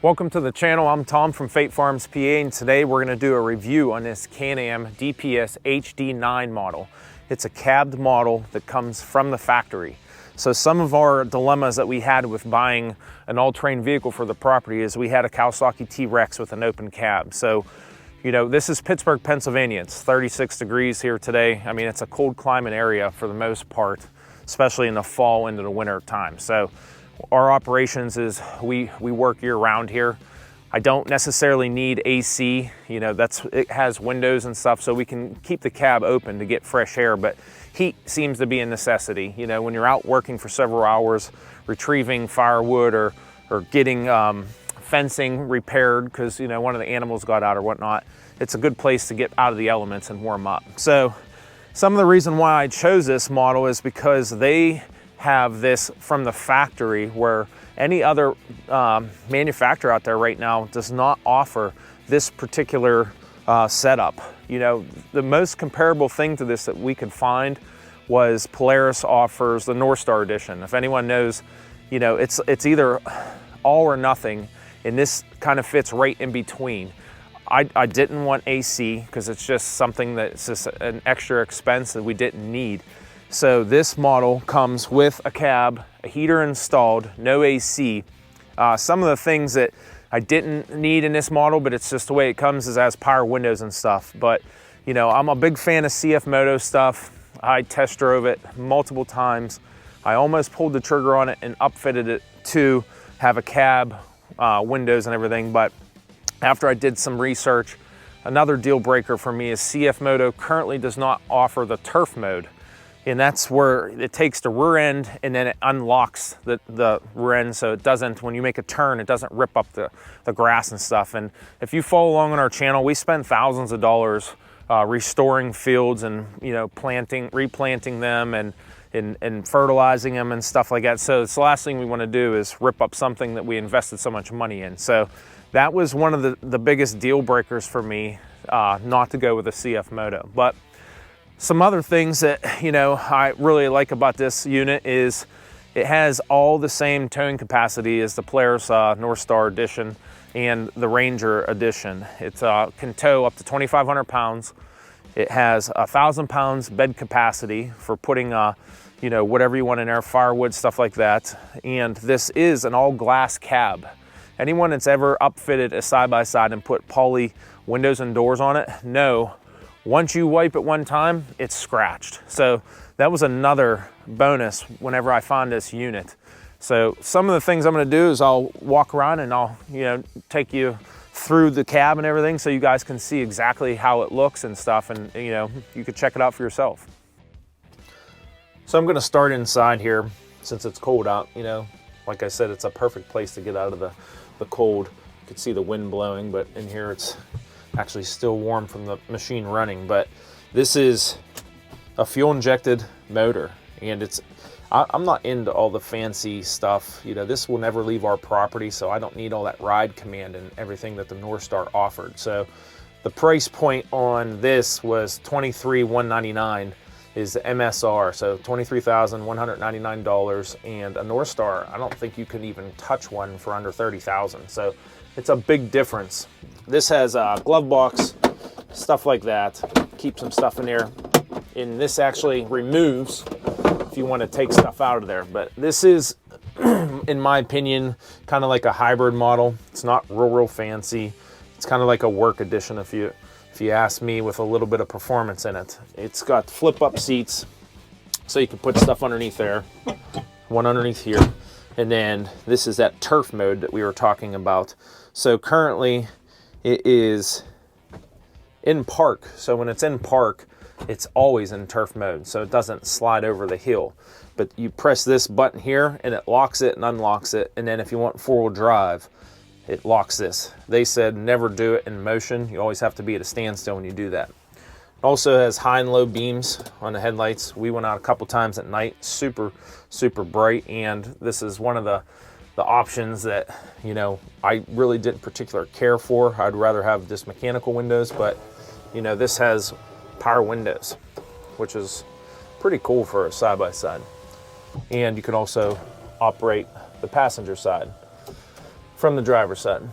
Welcome to the channel. I'm Tom from Fate Farms PA, and today we're going to do a review on this Can-Am DPS HD9 model. It's a cabbed model that comes from the factory. So some of our dilemmas that we had with buying an all-terrain vehicle for the property is we had a Kawasaki T-Rex with an open cab. So, you know, this is Pittsburgh, Pennsylvania. It's 36 degrees here today. I mean, it's a cold climate area for the most part, especially in the fall into the winter time. So our operations is we work year round here. I don't necessarily need AC, you know, it has windows and stuff, so we can keep the cab open to get fresh air, but heat seems to be a necessity. You know, when you're out working for several hours, retrieving firewood or getting fencing repaired because, you know, one of the animals got out or whatnot, it's a good place to get out of the elements and warm up. So some of the reason why I chose this model is because they have this from the factory, where any other manufacturer out there right now does not offer this particular setup. You know, the most comparable thing to this that we could find was Polaris offers the North Star Edition. If anyone knows, you know, it's either all or nothing, and this kind of fits right in between. I didn't want AC because it's just something that's just an extra expense that we didn't need. So this model comes with a cab, a heater installed, no AC. Some of the things that I didn't need in this model, but it's just the way it comes, is as power windows and stuff. But, you know, I'm a big fan of CF Moto stuff. I test drove it multiple times. I almost pulled the trigger on it and upfitted it to have a cab, windows and everything. But after I did some research, another deal breaker for me is CF Moto currently does not offer the turf mode. And that's where it takes the rear end and then it unlocks the rear end, so it doesn't, when you make a turn, it doesn't rip up the grass and stuff. And if you follow along on our channel, we spend thousands of dollars restoring fields and, you know, replanting them and fertilizing them and stuff like that. So it's the last thing we want to do is rip up something that we invested so much money in. So that was one of the biggest deal breakers for me, not to go with a CF Moto. But some other things that, you know, I really like about this unit is it has all the same towing capacity as the Polaris North Star Edition and the Ranger Edition. It can tow up to 2,500 pounds. It has 1,000 pounds bed capacity for putting, you know, whatever you want in there, firewood, stuff like that. And this is an all glass cab. Anyone that's ever upfitted a side-by-side and put poly windows and doors on it, know once you wipe it one time, it's scratched. So that was another bonus whenever I found this unit. So some of the things I'm gonna do is I'll walk around and I'll, you know, take you through the cab and everything so you guys can see exactly how it looks and stuff, and, you know, you could check it out for yourself. So I'm gonna start inside here since it's cold out. You know, like I said, it's a perfect place to get out of the cold. You can see the wind blowing, but in here it's actually still warm from the machine running. But this is a fuel injected motor, and I'm not into all the fancy stuff. You know, this will never leave our property, so I don't need all that ride command and everything that the North Star offered. So the price point on this was $23,199 is the MSR, so $23,199. And a North Star, I don't think you can even touch one for under $30,000. So it's a big difference. This has a glove box, stuff like that. Keep some stuff in there. And this actually removes if you want to take stuff out of there. But this is, in my opinion, kind of like a hybrid model. It's not real fancy. It's kind of like a work edition if you ask me, with a little bit of performance in it. It's got flip up seats, so you can put stuff underneath there. One underneath here. And then this is that turf mode that we were talking about. So currently it is in park. So when it's in park, it's always in turf mode, so it doesn't slide over the hill. But you press this button here and it locks it and unlocks it. And then if you want four-wheel drive, it locks this. They said never do it in motion. You always have to be at a standstill when you do that. It also has high and low beams on the headlights. We went out a couple times at night, super bright, and this is one of the options that, you know, I really didn't particularly care for. I'd rather have just mechanical windows, but, you know, this has power windows, which is pretty cool for a side-by-side. And you can also operate the passenger side. from the driver's side.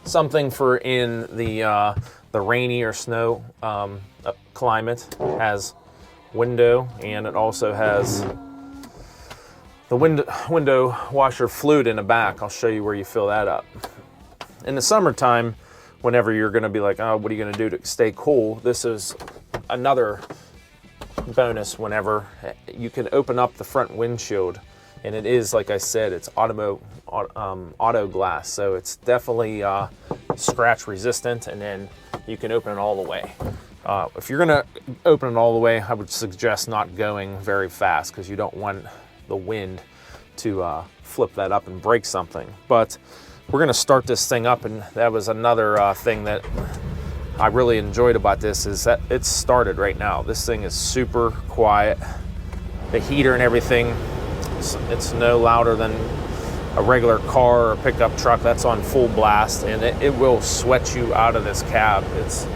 Something for in the rainy or snow climate. Has window, and it also has the window washer fluid in the back. I'll show you where you fill that up. In the summertime, whenever you're gonna be like, oh, what are you gonna do to stay cool? This is another bonus. Whenever you can open up the front windshield, and it is, like I said, it's auto glass, so it's definitely scratch resistant, and then you can open it all the way. If you're gonna open it all the way, I would suggest not going very fast, because you don't want the wind to flip that up and break something. But we're gonna start this thing up, and that was another thing that I really enjoyed about this, is that it's started right now. This thing is super quiet. The heater and everything, it's no louder than a regular car or pickup truck. That's on full blast, and it will sweat you out of this cab. It's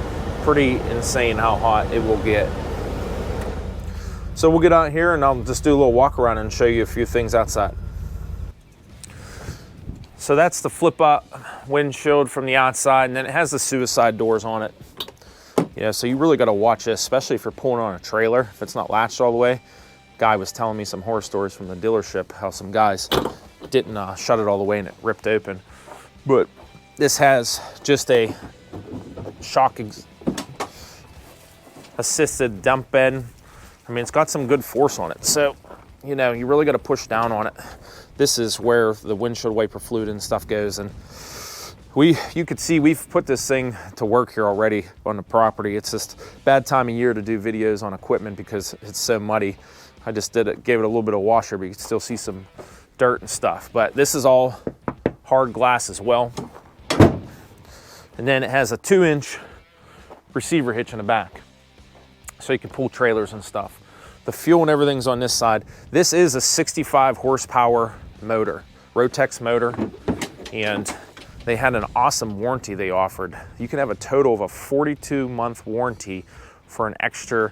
pretty insane how hot it will get. So we'll get out here and I'll just do a little walk around and show you a few things outside. So that's the flip up windshield from the outside, and then it has the suicide doors on it. Yeah, so you really got to watch this, especially if you're pulling on a trailer, if it's not latched all the way. Guy was telling me some horror stories from the dealership, how some guys didn't shut it all the way and it ripped open. But this has just a shock assisted dump bed. I mean, it's got some good force on it, so you know, you really got to push down on it. This is where the windshield wiper fluid and stuff goes, and you could see we've put this thing to work here already on the property. It's just bad time of year to do videos on equipment because it's so muddy. I just gave it a little bit of washer, but you can still see some dirt and stuff. But this is all hard glass as well. And then it has a 2-inch receiver hitch in the back, so you can pull trailers and stuff. The fuel and everything's on this side. This is a 65 horsepower motor, Rotex motor, and they had an awesome warranty they offered. You can have a total of a 42-month warranty for an extra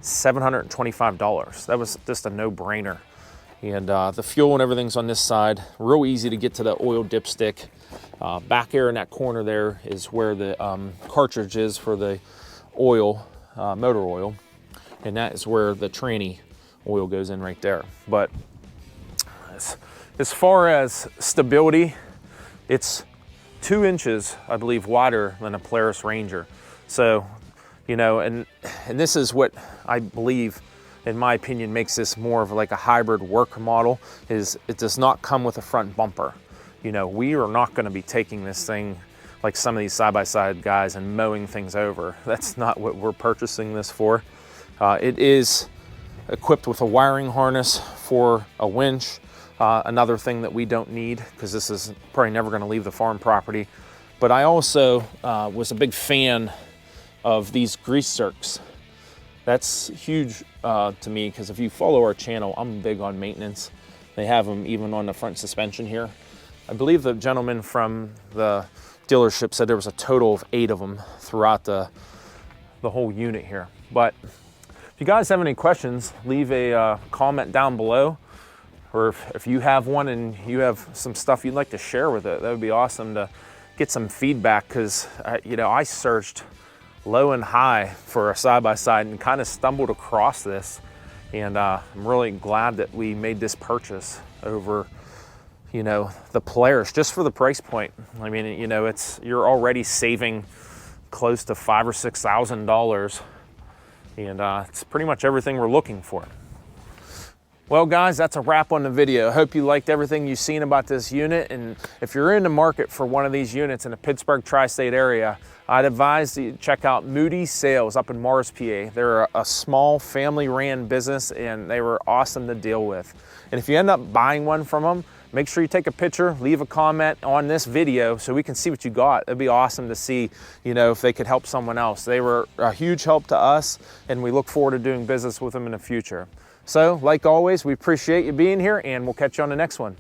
$725. That was just a no-brainer. And the fuel and everything's on this side. Real easy to get to the oil dipstick. Back here in that corner there is where the cartridge is for the oil, motor oil. And that is where the tranny oil goes in right there. But as far as stability, it's 2 inches, I believe, wider than a Polaris Ranger. So, you know, and this is what I believe, in my opinion, makes this more of like a hybrid work model, is it does not come with a front bumper. You know, we are not gonna be taking this thing like some of these side-by-side guys and mowing things over. That's not what we're purchasing this for. It is equipped with a wiring harness for a winch. Another thing that we don't need, because this is probably never gonna leave the farm property. But I also was a big fan of these grease zerks. That's huge to me, because if you follow our channel, I'm big on maintenance. They have them even on the front suspension here. I believe the gentleman from the dealership said there was a total of 8 of them throughout the whole unit here. But if you guys have any questions, leave a comment down below. Or if you have one and you have some stuff you'd like to share with it, that would be awesome to get some feedback, because you know, I searched low and high for a side-by-side and kind of stumbled across this, and I'm really glad that we made this purchase over, you know, the Polaris, just for the price point. I mean, you know, you're already saving close to $5,000 or $6,000, and it's pretty much everything we're looking for. Well guys, that's a wrap on the video. I hope you liked everything you've seen about this unit, and if you're in the market for one of these units in the Pittsburgh tri-state area, I'd advise you check out Moody Sales up in Mars, PA. They're a small family-ran business, and they were awesome to deal with. And if you end up buying one from them, make sure you take a picture, leave a comment on this video so we can see what you got. It'd be awesome to see, you know, if they could help someone else. They were a huge help to us, and we look forward to doing business with them in the future. So, like always, we appreciate you being here, and we'll catch you on the next one.